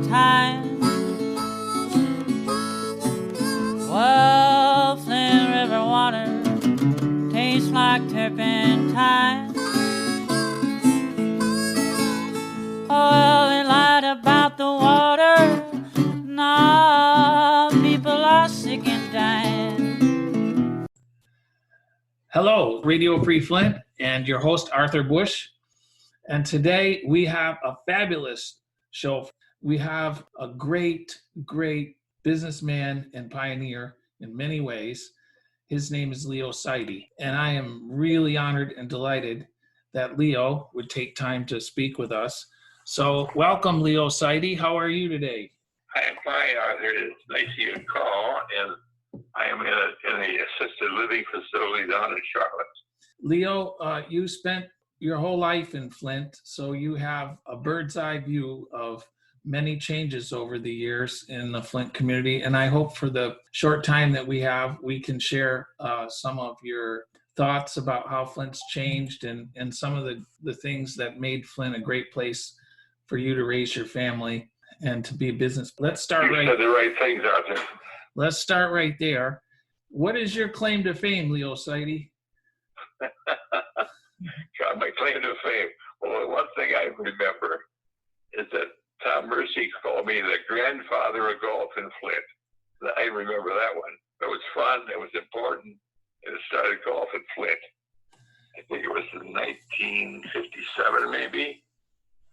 time. Well, Flint River water tastes like turpentine. Well, they lied about the water. Now people are sick and dying. Hello, Radio Free Flint, and your host, Arthur Bush. And today we have a fabulous show. We have a great businessman and pioneer in many ways. His name is Leo Seide, and I am really honored and delighted that Leo would take time to speak with us. So welcome, Leo Seide. How are you today? I am fine, Arthur. It's nice of you to call, and I am in the assisted living facility down in Charlotte. Leo, you spent your whole life in Flint, so you have a bird's eye view of many changes over the years in the Flint community. And I hope for the short time that we have, we can share some of your thoughts about how Flint's changed and some of the things that made Flint a great place for you to raise your family and to be a business. Let's start You said the right things, Arthur. Let's start right there. What is your claim to fame, Leo Seide? God, my claim to fame. Well, one thing I remember is that Tom Mercy called me the grandfather of golf in Flint. I remember that one. It was fun. It was important. And it started golf in Flint. I think it was in 1957, maybe.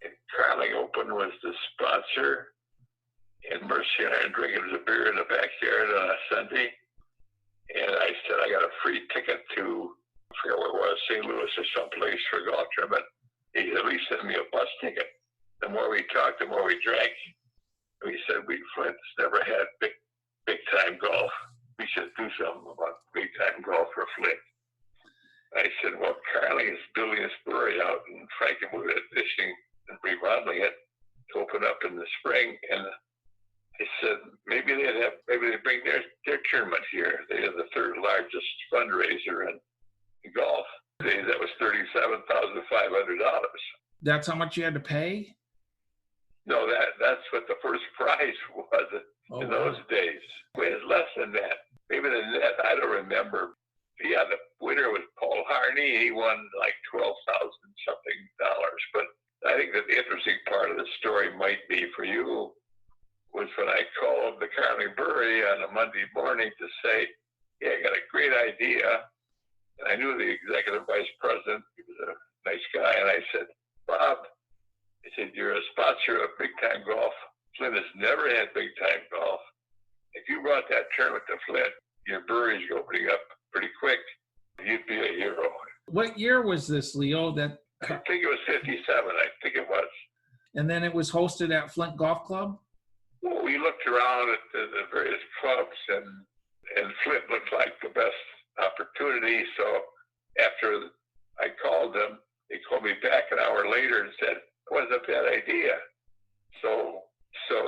And Carling Open was the sponsor. And Mercy and I were drinking a beer in the backyard on a Sunday. And I said, I got a free ticket to, I forget what it was, St. Louis or someplace for a golf tournament. He at least sent me a bus ticket. The more we talked, the more we drank. We said, Flint's never had big time golf. We should do something about big time golf for Flint. I said, well, Carly is building this brewery out in Frankenwood, additioning and remodeling it to open up in the spring. And I said, maybe they bring their tournament here. They are the third largest fundraiser in golf. That was $37,500. That's how much you had to pay? No, that's what the first prize was in those days. It was less than that. Maybe the net, I don't remember. Yeah, the winner was Paul Harney. He won like $12,000 something. But I think that the interesting part of the story might be for you was when I called the Carling Brewery on a Monday morning to say, yeah, I got a great idea. And I knew the executive vice president. He was a nice guy. And I said, Bob, I said, you're a sponsor of big time golf. Flint has never had big time golf. If you brought that tournament to Flint, your brewery's opening up pretty quick. You'd be a hero. What year was this, Leo? I think it was 57. I think it was. And then it was hosted at Flint Golf Club? Well, we looked around at the various clubs, and Flint looked like the best opportunity. So after I called them, they called me back an hour later and said, it wasn't a bad idea. So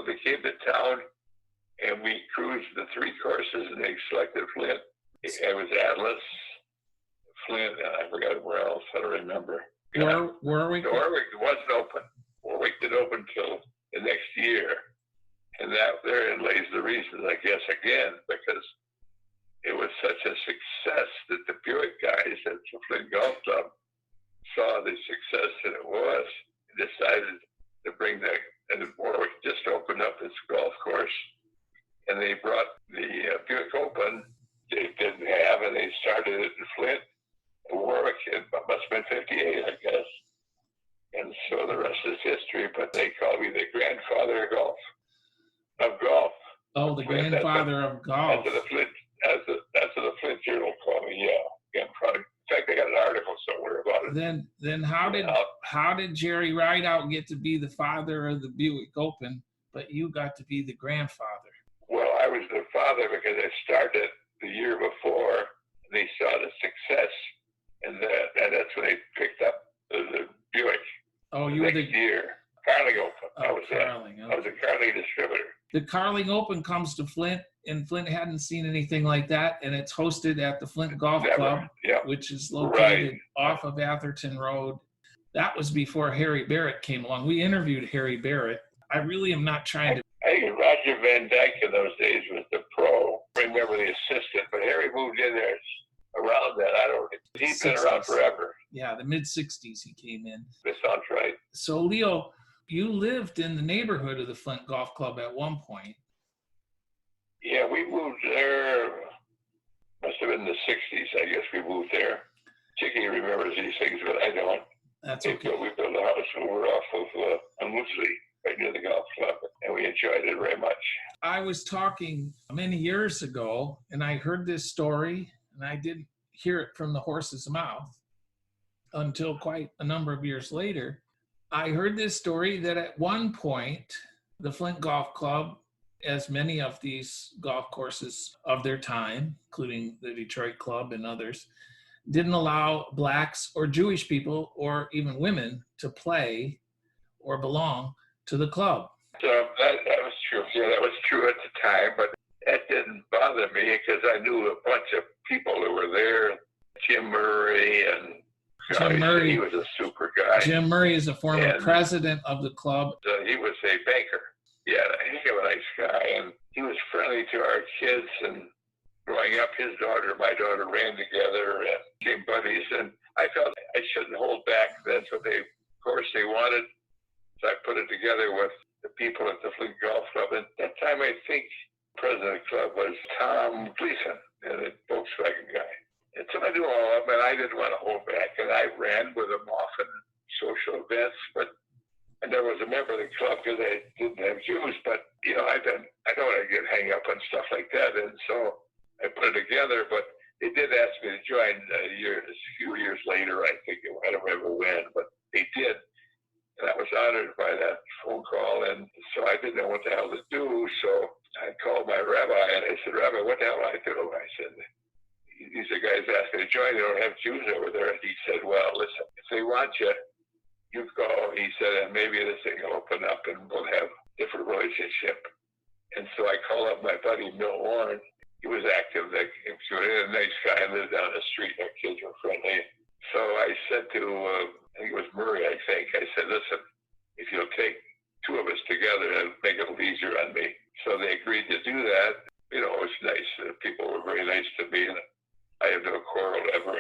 they came to town, and we cruised the three courses, and they selected Flint. It was Atlas, Flint, and I forgot where else. I don't remember. Warwick? Warwick wasn't open. Warwick didn't open until the next year. And that therein lays the reason, I guess, again, because it was such a success that the Buick guys at the Flint Golf Club saw the success that it was and decided to bring that. And Warwick just opened up its golf course, and they brought the Buick Open. They didn't have, and they started it in Flint. And Warwick, it must have been 58, I guess. And so the rest is history, but they call me the grandfather of golf. Oh, the grandfather of golf. That's what the Flint Journal called me, yeah. Grandfather. In fact, I got an article somewhere about it. Then how did Jerry Rideout get to be the father of the Buick Open, but you got to be the grandfather? Well, I was the father because I started the year before, and they saw the success, and that's when they picked up the Buick. Oh, you were the year. Carling Open. Oh, I was Carling. I was a Carling distributor. The Carling Open comes to Flint, and Flint hadn't seen anything like that, and it's hosted at the Flint Golf Club, which is located off of Atherton Road. That was before Harry Barrett came along. We interviewed Harry Barrett. I really am not trying to. I think Roger Van Dyke in those days was the pro. I remember the assistant, but Harry moved in there around that. I don't. He's been around forever. Yeah, the mid-'60s he came in. That sounds right. So, Leo, you lived in the neighborhood of the Flint Golf Club at one point. Yeah, we moved there. Must have been the 60s, I guess we moved there. Chicky remembers these things, but I don't. That's okay. We built a house and we're off of Unloosley, right near the golf club, and we enjoyed it very much. I was talking many years ago, and I heard this story, and I didn't hear it from the horse's mouth until quite a number of years later. I heard this story that at one point, the Flint Golf Club, as many of these golf courses of their time, including the Detroit Club and others, didn't allow blacks or Jewish people or even women to play or belong to the club. So that was true. Yeah, that was true at the time, but that didn't bother me because I knew a bunch of people who were there. Jim Murray and Jim Murray. He was a super guy. Jim Murray is a former president of the club. He was a banker. Yeah, he was a nice guy, and he was friendly to our kids. And growing up, his daughter and my daughter ran together and became buddies. And I felt I shouldn't hold back. That's what of course, they wanted. So I put it together with the people at the Flint Golf Club. And at that time, I think president of the club was Tom Gleason, the Volkswagen guy. And so I knew all of them, and I didn't want to hold back. And I ran with them often, social events, but I never was a member of the club because I didn't have Jews. But, you know, I don't want to get hang up on stuff like that. And so I put it together, but they did ask me to join a few years later, I think. I don't remember when, but they did. And I was honored by that phone call. And so I didn't know what the hell to do. So I called my rabbi and I said, Rabbi, what the hell do I do? I said, these are guys asking to join. They don't have Jews over there. And he said, well, listen, if they want you, you go. He said, and maybe this thing will open up and we'll have a different relationship. And so I called up my buddy, Milt Warren. He was active. He was a nice guy. Lived down the street. Our kids were friendly. So I said to, I think it was Murray, I said, listen, if you'll take two of us together, it'll make it a little easier on me. So they agreed to do that. You know, it was nice. People were very nice to me. And I have no quarrel ever.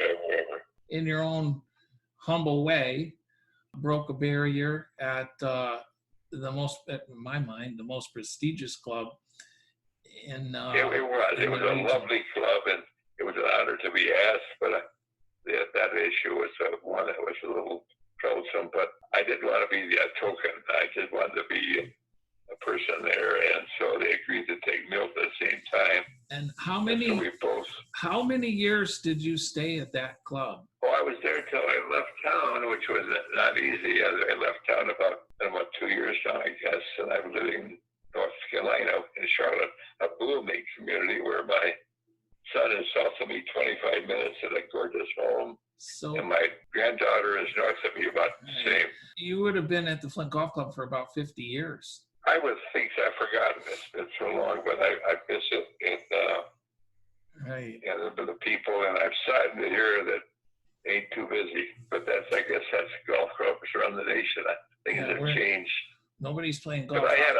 In your own humble way, broke a barrier at in my mind, the most prestigious club. It was a lovely club, and it was an honor to be asked. But that issue was one that was a little troublesome. But I didn't want to be the token. I just wanted to be a person there, and so they agreed to take Milt at the same time. And how many years did you stay at that club? Oh, I was there until I left town, which was not easy. I left town about 2 years now, I guess, and I'm living in North Carolina in Charlotte, a booming community where my son is south of me 25 minutes at a gorgeous home. And my granddaughter is north of me about the same. You would have been at the Flint Golf Club for about 50 years. I would think I've forgotten this. It's been so long, but I miss it. And the people, and I'm saddened to hear that ain't too busy. But I guess that's golf clubs around the nation. Things have changed. Nobody's playing golf. But I had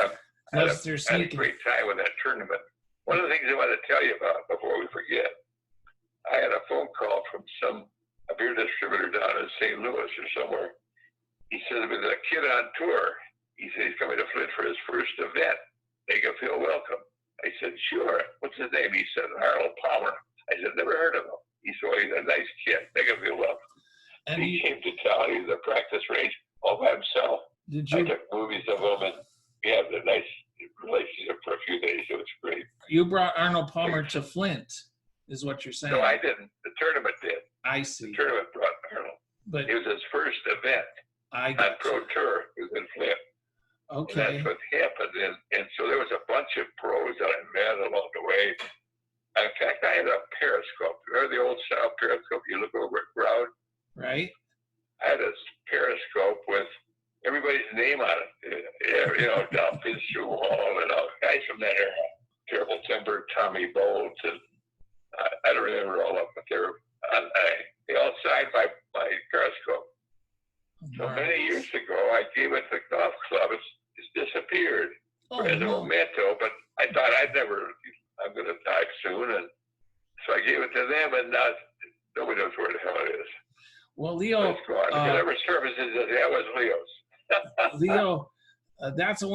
a great time with that tournament. One of the things I want to tell you about before we forget, I had a phone call from a beer distributor down in St. Louis or somewhere. He said, there's a kid on tour. He said he's coming to Flint for his first event. Make him feel welcome. I said, sure. What's his name? He said, Harold Palmer. I said, never heard of him. He said, well, he's a nice kid. Make him feel welcome. And he came to town. He was at the practice range all by himself. I took movies of him, and we had a nice relationship for a few days. It was great. You brought Arnold Palmer to Flint, is what you're saying. No, I didn't. The tournament did. I see. The tournament brought Arnold. But it was his first event on Pro Tour. It was in Flint. Okay. And that's what happened. And so there was a bunch of pros that I met along the way. In fact, I had a periscope. Remember the old style periscope? You look over at crowd. Right. I had a periscope with everybody's name on it. You know, Don Fitzgerald and all guys from that era. Terrible Timber, Tommy Bolt, and I don't remember all of them, but they all signed my periscope. So many years ago, I gave it to the golf club. It's disappeared Oh, as a no. memento. But I thought I'm going to die soon, and so I gave it to them, and now nobody knows where the hell it is. Well, Leo, It's gone. If it ever surfaces, that was Leo's. Leo, that's a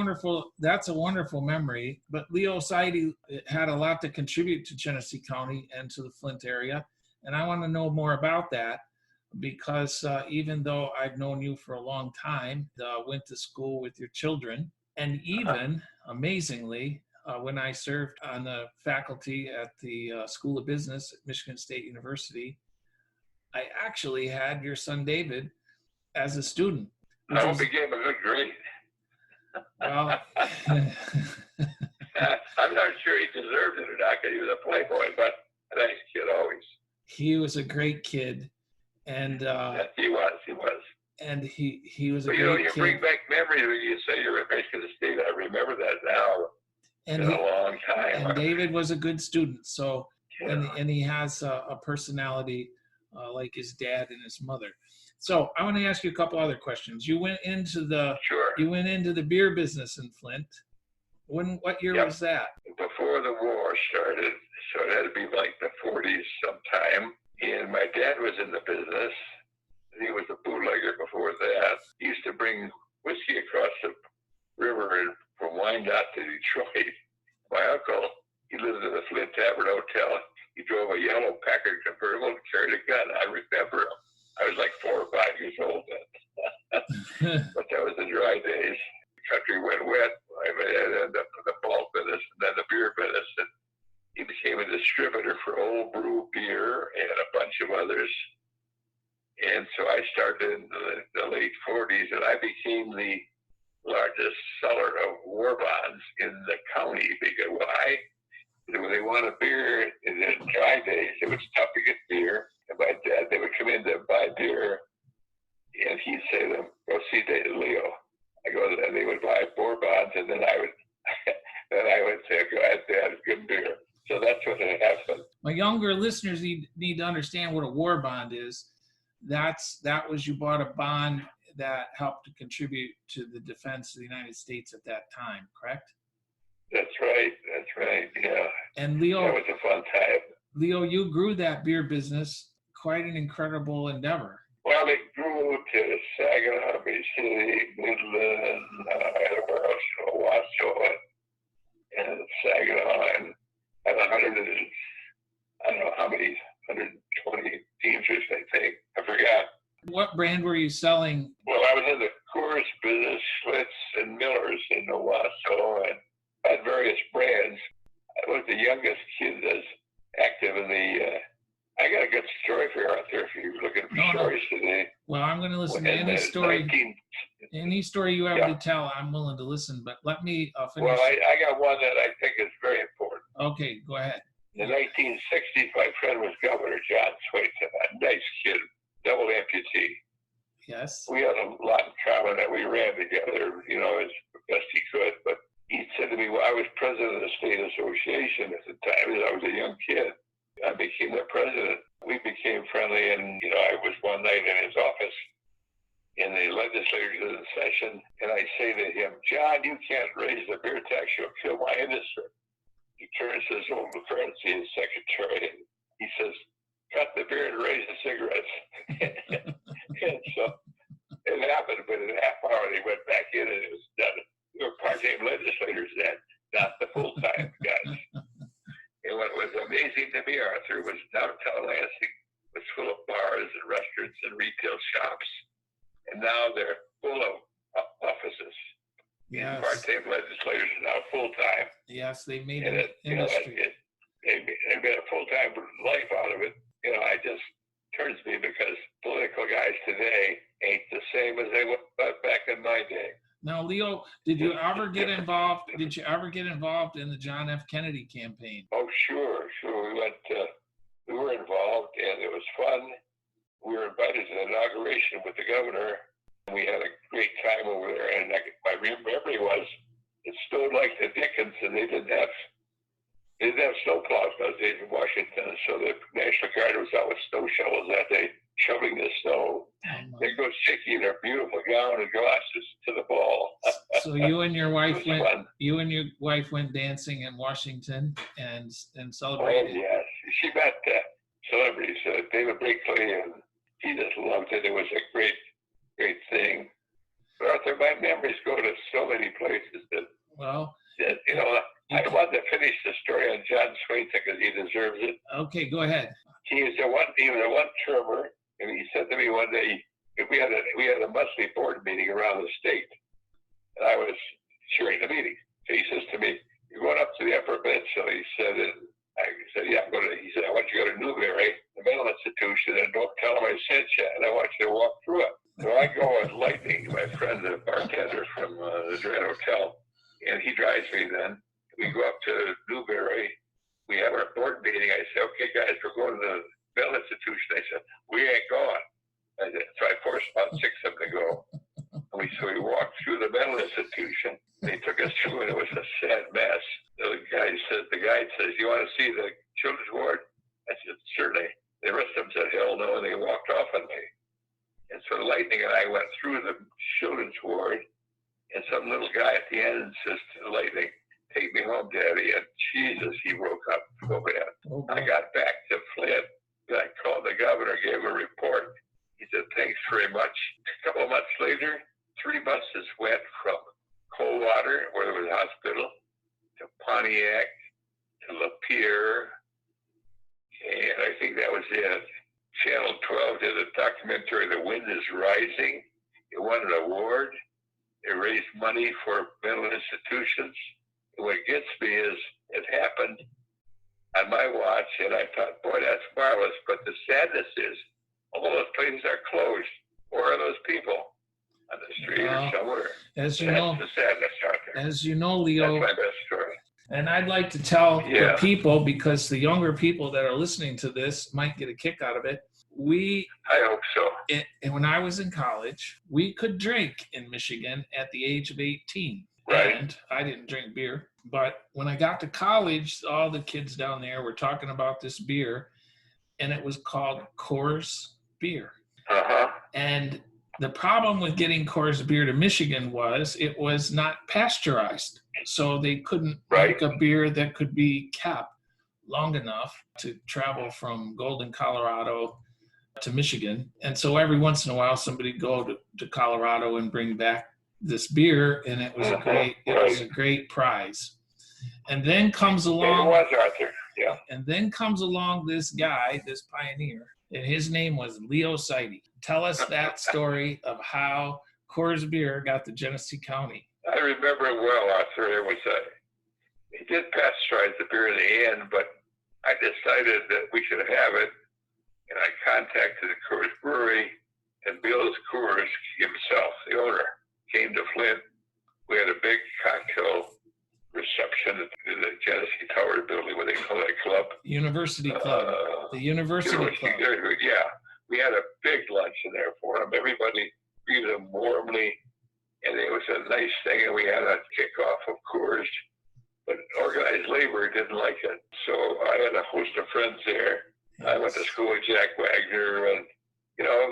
wonderful memory. But Leo Seide had a lot to contribute to Genesee County and to the Flint area, and I want to know more about that because even though I've known you for a long time, went to school with your children, and even amazingly, when I served on the faculty at the School of Business at Michigan State University, I actually had your son David as a student. I hope he gave a good grade. Well, I'm not sure he deserved it or not because he was a playboy, but a nice kid always. he was a great kid, and Yes, he was. and he was a But great you kid. bring back memories when you say you're at Michigan State. I remember that now. And It's been a long time. and David was a good student. So Yeah. and he has a personality like his dad and his mother. So I want to ask you a couple other questions. You went into Sure. the beer business in Flint. What year Yep. was that? Before the war started, so it had to be like the 40s sometime. And my dad was in the business. He was a bootlegger before that. He used to bring whiskey across the river from Wyandotte to Detroit. My uncle, he lived in the Flint Tavern Hotel. He drove a yellow Packard convertible and carried a gun. I remember him. I was like 4 or 5 years old then. But that was the dry days. The country went wet. I ended up in the malt business and then the beer business. And he became a distributor for Old Brew beer and a bunch of others. And so I started in the late 40s, and I became the largest seller of war bonds in the county. Because why? When they wanted beer in the dry days, it was tough to get beer. And my dad, they would come in to buy beer, and he'd say to them, "Go see Leo." I go, and they would buy war bonds, and then I would say, "Go ahead, Dad, good beer." So that's what had happened. My younger listeners need to understand what a war bond is. That was you bought a bond that helped to contribute to the defense of the United States at that time, correct? That's right. Yeah. And That Leo, was a fun time. you grew that beer business, quite an incredible endeavor. Well, it grew to Saginaw, City, Midland, where else? Washoe, and Saginaw, and 120 Teamsters, I think. I forgot. What brand were you selling? Well, I was in the Coors business, Schlitz and Miller's in Owasso, and had various brands. I was the youngest kid that's active in the. I got a good story for you out there if you're looking for stories today. Well, I'm going to listen to any story. Any story you have to tell, I'm willing to listen. But let me finish. Well, I got one that I think is very important. Okay, go ahead. In the 1960s, my friend was Governor John Swaiten, a nice kid, double amputee. Yes. We had a lot in common that we ran together, as best he could. But he said to me, well, I was president of the state association at the time, as I was a young kid. I became the president. We became friendly, and, I was one night in his office in the legislature session, and I say to him, John, you can't raise the beer tax. You'll kill my industry. He turns to his own currency, his secretary, and he says, cut the beer and raise the cigarettes. And so it happened, but in a half hour they went back in and it was done. We were part-time legislators then, not the full-time guys. And what was amazing to me, Arthur, was downtown Lansing was full of bars and restaurants and retail shops. And now they're full of offices. Yes. Part-time legislators are now full-time. Yes, they made And an industry. they made a full-time life out of it. It just turns me because political guys today ain't the same as they were back in my day. Now, Leo, did you ever get involved in the John F. Kennedy campaign? Oh, sure. We were involved, and it was fun. We were invited to the inauguration with the governor, and we had a great time over there. And my memory was it snowed like the Dickens, and they didn't have snowplows those days in Washington, so the National Guard was out with snow shovels that day shoveling the snow. There goes Chicky in her beautiful gown and glasses to the ball. So you and your wife It was fun. went dancing in Washington and Oh, celebrated. yes. She met celebrities, David Blakely, and he just loved it. It was a great, great thing. But Arthur, my memories go to so many places that you know, I want to finish the story on John Swainson because he deserves it. Okay, go ahead. He was a one termer, and he said to me one day, we had a monthly board meeting around the state, and I was chairing the meeting. So he says to me, "You're going up to the Upper Peninsula." He said, and I said, "Yeah, I'm going to." He said, "I want you to go to Newberry, the mental institution, and don't tell them I sent you, and I want you to walk through it." So I go with Lightning, my friend, the bartender from the Grand Hotel, and he drives me then. We go up to Newberry. We have our board meeting. I say, "Okay, guys, we're going to the mental institution." They said, "We ain't going." So I forced about 6 of them to go. So we walked through the mental institution. They took us through, and it was a sad mess. The guide says, "You want to see the children's ward?" I said, "Certainly." The rest of them said, "Hell no," and they walked off on me. And so Lightning and I went through the children's ward, and some little guy at the end says to Lightning, "Take me home, Daddy." And Jesus, he broke up so bad. Oh, I got back to Flint, and I called the governor, gave a report. He said, "Thanks very much." A couple of months later, 3 buses went from Coldwater, where there was a hospital, to Pontiac, to Lapeer, and I think that was it. Channel 12 did a documentary, "The Wind is Rising." It won an award. It raised money for mental institutions. And what gets me is it happened on my watch, and I thought, boy, that's marvelous. But the sadness is all those places are closed. Where are those people? On the street or somewhere? As you That's know, the sadness out there. as you know, Leo, That's my best story. and I'd like to tell the Yeah. people, because the younger people that are listening to this might get a kick out of it. I hope so. And when I was in college, we could drink in Michigan at the age of 18. Right. And I didn't drink beer. But when I got to college, all the kids down there were talking about this beer, and it was called Coors beer. Uh-huh. And the problem with getting Coors beer to Michigan was it was not pasteurized. So they couldn't make a beer that could be kept long enough to travel from Golden, Colorado to Michigan. And so every once in a while, somebody would go to Colorado and bring back this beer, and it was a great prize. And then comes along, It was, Arthur. Yeah. and then comes along this guy, this pioneer, and his name was Leo Seide. Tell us that story of how Coors beer got to Genesee County. I remember it well, Arthur. It was he did pasteurize the beer in the end, but I decided that we should have it, and I contacted the Coors Brewery, and Bill Coors himself, the owner, came to Flint. We had a big cocktail reception at the Genesee Tower building, what they call that club. University Club. The University Club. Yeah. We had a big luncheon there for them. Everybody greeted them warmly, and it was a nice thing, and we had a kickoff of Coors. But organized labor didn't like it. So I had a host of friends there. I went to school with Jack Wagner, and,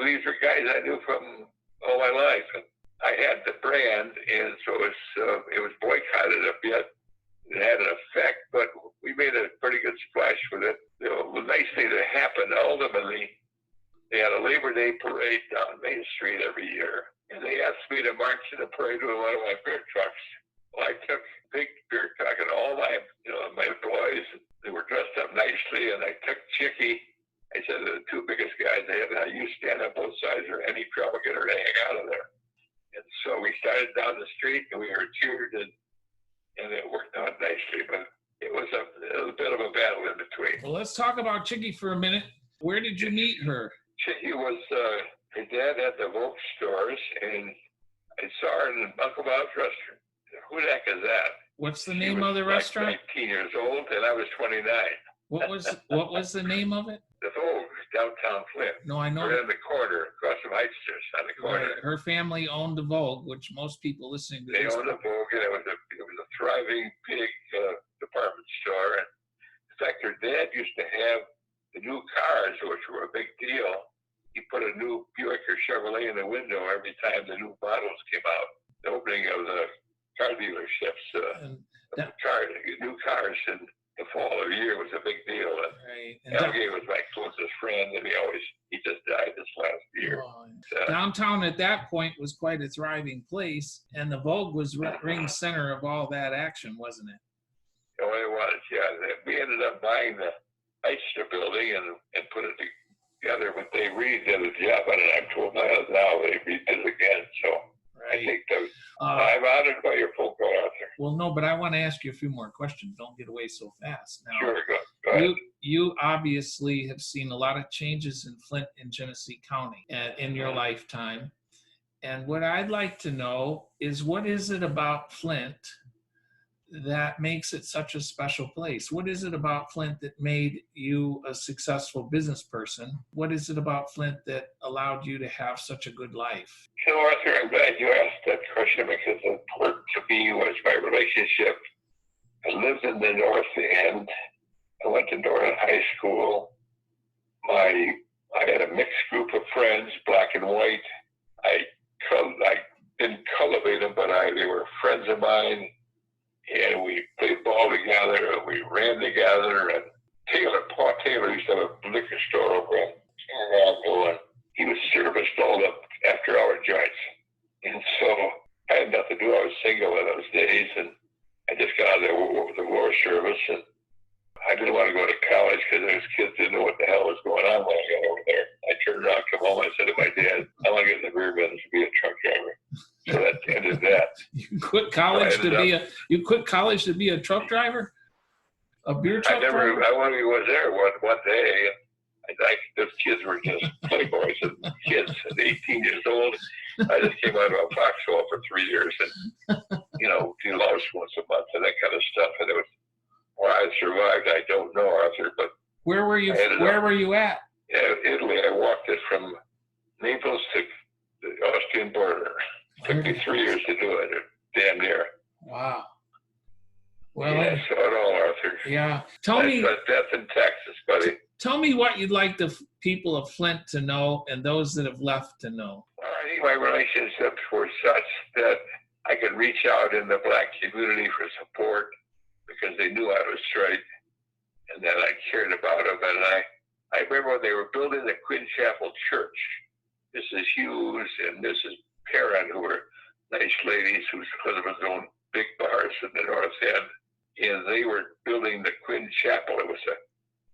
these were guys I knew from all my life. And I had the brand, and so it was boycotted a bit. It had an effect, but we made a pretty good splash with it. The nice thing that happened, ultimately, they had a Labor Day parade down Main Street every year, and they asked me to march in the parade with one of my beer trucks. Well, I took a big beer truck and all my boys, they were dressed up nicely, and I took Chicky. I said, the 2 biggest guys they had, now you stand on both sides or any trouble, get her to hang out of there. And so we started down the street, and we were cheered, and it worked out nicely, but it was a bit of a battle in between. Well, let's talk about Chicky for a minute. Where did you meet her? Chicky was, her dad had the Volk stores, and I saw her in Uncle Bob's restaurant. Who the heck is that? What's the name of the restaurant? Like 19 years old, and I was 29. What was the name of it? The Vogue, downtown Flint. No, I know. We're in the corner, across from Heisters, on the corner. Right. Her family owned the Vogue, which most people listening to this. They owned the Vogue, and it was a thriving, big department store. And in fact, her dad used to have the new cars, which were a big deal. he put a new Buick or Chevrolet in the window every time the new models came out. The opening of the car dealerships, new cars in the fall of the year was a big deal. And Right. Algay was my closest friend, and he just died this last year. Downtown at that point was quite a thriving place, and the Vogue was ring center of all that action, wasn't it? Oh, it was, yeah. We ended up buying the Eichner building and put it together, but they redid the job on it. I'm told now they redid it again, so right. I think I'm honored by your phone call, Arthur. Well, no, but I want to ask you a few more questions. Don't get away so fast. Now, sure, go ahead. You obviously have seen a lot of changes in Flint and Genesee County in your lifetime. And what I'd like to know is, what is it about Flint that makes it such a special place? What is it about Flint that made you a successful business person? What is it about Flint that allowed you to have such a good life? So, Arthur, I'm glad you asked that question, because important to me was my relationship. I lived in the North End. I went to Northern High School. I had a mixed group of friends, black and white. I didn't cultivate them, but they were friends of mine. And we played ball together, and we ran together. And Paul Taylor used to have a liquor store over in Chicago, and he was serviced all the after-hour joints. And so I had nothing to do. I was single in those days, and I just got out of the war service, and I didn't want to go to college because those kids didn't know what the hell was going on when I got over there. I turned around, come home, I said to my dad, I want to get in the beer business and be a truck driver. So that ended that. You quit college to be a truck driver? A beer truck driver? I only was there one day, and those kids were just playboys and kids at 18 years old. I just came out of a foxhole for 3 years and, do louse once a month and that kind of stuff. And it was, why I survived, I don't know, Arthur, but where were you at? Italy. I walked it from Naples to the Austrian border. It took me 3 years to do it, damn near. Wow. Well, yeah, I saw it all, Arthur. Yeah. Tell me. Death in Texas, buddy. Tell me what you'd like the people of Flint to know and those that have left to know. I think my relationships were such that I could reach out in the black community for support because they knew I was straight and that I cared about them. And I remember when they were building the Quinn Chapel Church, Mrs. Hughes and Mrs. Perrin, who were nice ladies whose husbands owned big bars in the North End, and they were building the Quinn Chapel. It was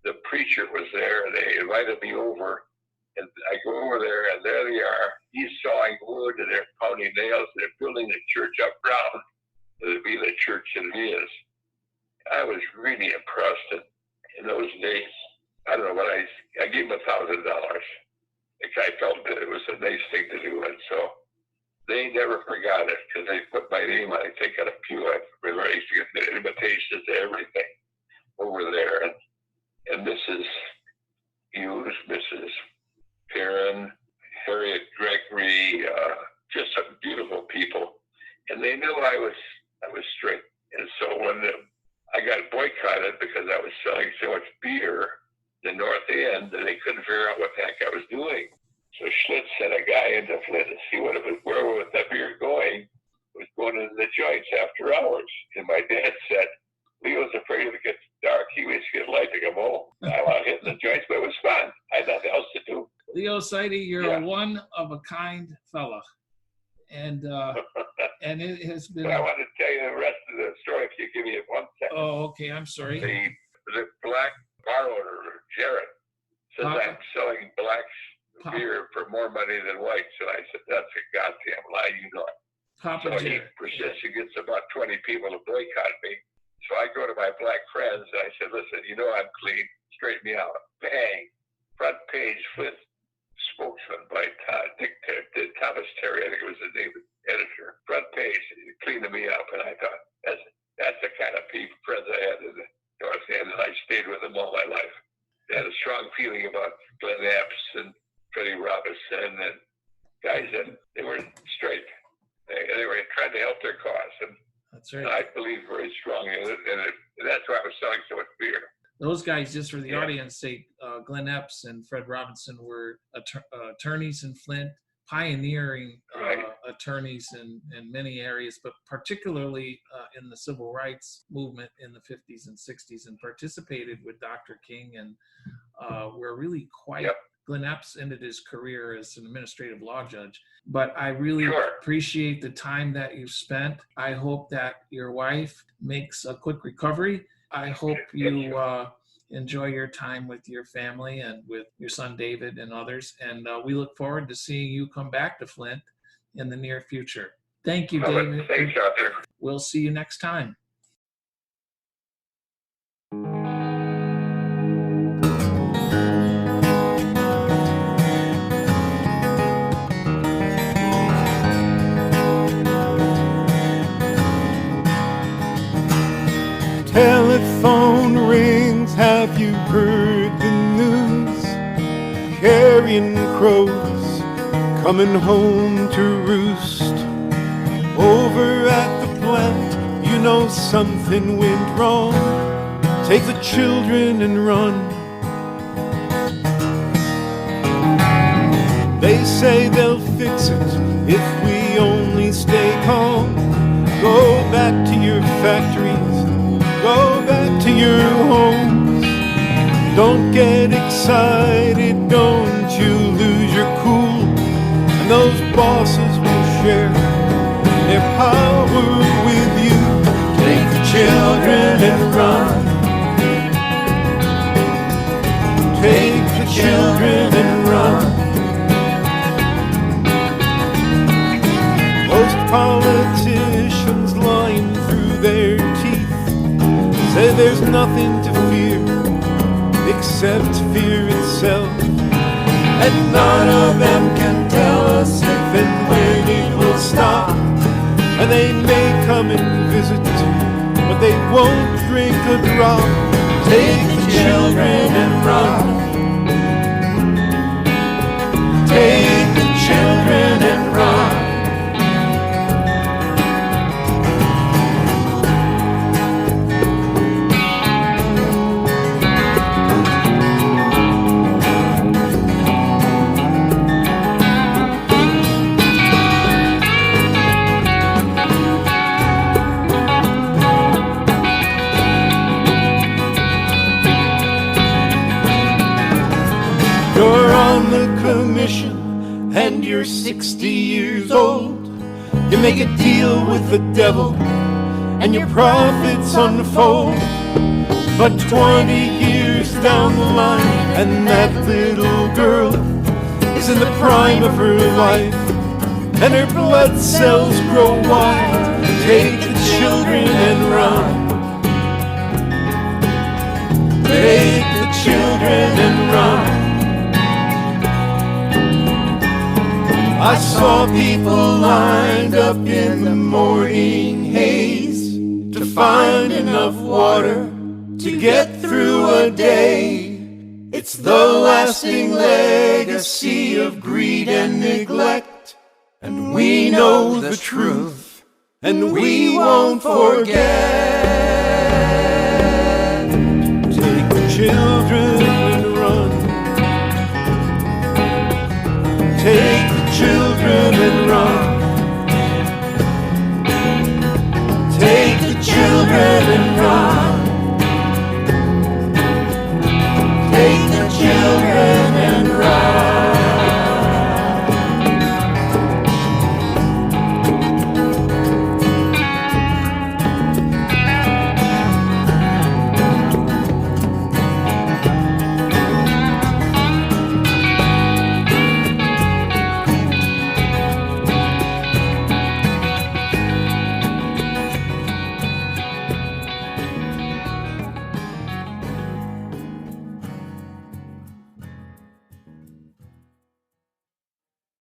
the preacher was there, and they invited me over, and I go over there, and there they are. He's sawing wood, and they're pounding nails, and they're building the church up ground. It'll be the church that it is. I was really impressed, and in those days, I don't know what I gave him $1,000. The guy felt that it was a nice thing to do, and so they never forgot it because they put my name on it. They got a few. I remember I used to get the invitations to everything over there, and Mrs. Hughes, Mrs. Perrin, Harriet Gregory, just some beautiful people, and they knew I was straight. And so when I got boycotted because I was selling so much beer in the North End, that they couldn't figure out what the heck I was doing. So Schlitz sent a guy into Flint to see where was that beer going. It was going into the joints after hours. And my dad said, Leo's afraid if it gets dark, he waits to get light to come home. I want to hit the joints, but it was fun. I had nothing else to do. Leo Seide, you're a one-of-a-kind fella. And it has been... But I want to tell you the rest of the story if you give me 1 second. Oh, okay, I'm sorry. The black bar owner, Jared, says I'm selling blacks beer for more money than whites. And I said, that's a goddamn lie, you know it. So he persists. He gets about 20 people to boycott me. So I go to my black friends and I said, listen, you know I'm clean. Straighten me out. Bang. Front page, Flint spokesman by Thomas Terry, I think it was the name of the editor. Front page, cleaning me up. And I thought, that's the kind of friends I had in the North End, and I stayed with them all my life. They had a strong feeling about Glenn Epps and Freddie Robinson and guys that they were straight. They were trying to help their cause, and that's right. I believe very strongly in it, and that's why I was selling so much beer. Those guys, just for the audience sake, Glenn Epps and Fred Robinson were attorneys in Flint, pioneering attorneys in many areas, but particularly in the civil rights movement in the 50s and 60s, and participated with Dr. King, and were really quite. Glenn Epps ended his career as an administrative law judge, but I really appreciate the time that you've spent. I hope that your wife makes a quick recovery. I hope you enjoy your time with your family and with your son David and others, and we look forward to seeing you come back to Flint in the near future. Thank you, David. Thanks, Arthur. We'll see you next time. Telephone rings, have you heard the news? Carrion crows coming home to roost. Over at the plant, you know something went wrong. Take the children and run. They say they'll fix it if we only stay calm. Go back to your factories, go back to your homes. Don't get excited, don't you lose your cool. And those bosses will share their power with you. Take the children and run. Take the children and run. Most politicians lying through their teeth say there's nothing to fear except fear itself, and none of them can tell us if and when it will stop. And they may come and visit, but they won't drink a drop. Take the children and run. Take the children and run. You're on the commission and you're 60 years old. You make a deal with the devil and your profits unfold. But 20 years down the line and that little girl is in the prime of her life, and her blood cells grow wide. Take the children and run. Take the children and run. I saw people lined up in the morning haze to find enough water to get through a day. It's the lasting legacy of greed and neglect, and we know the truth, and we won't forget. Take the children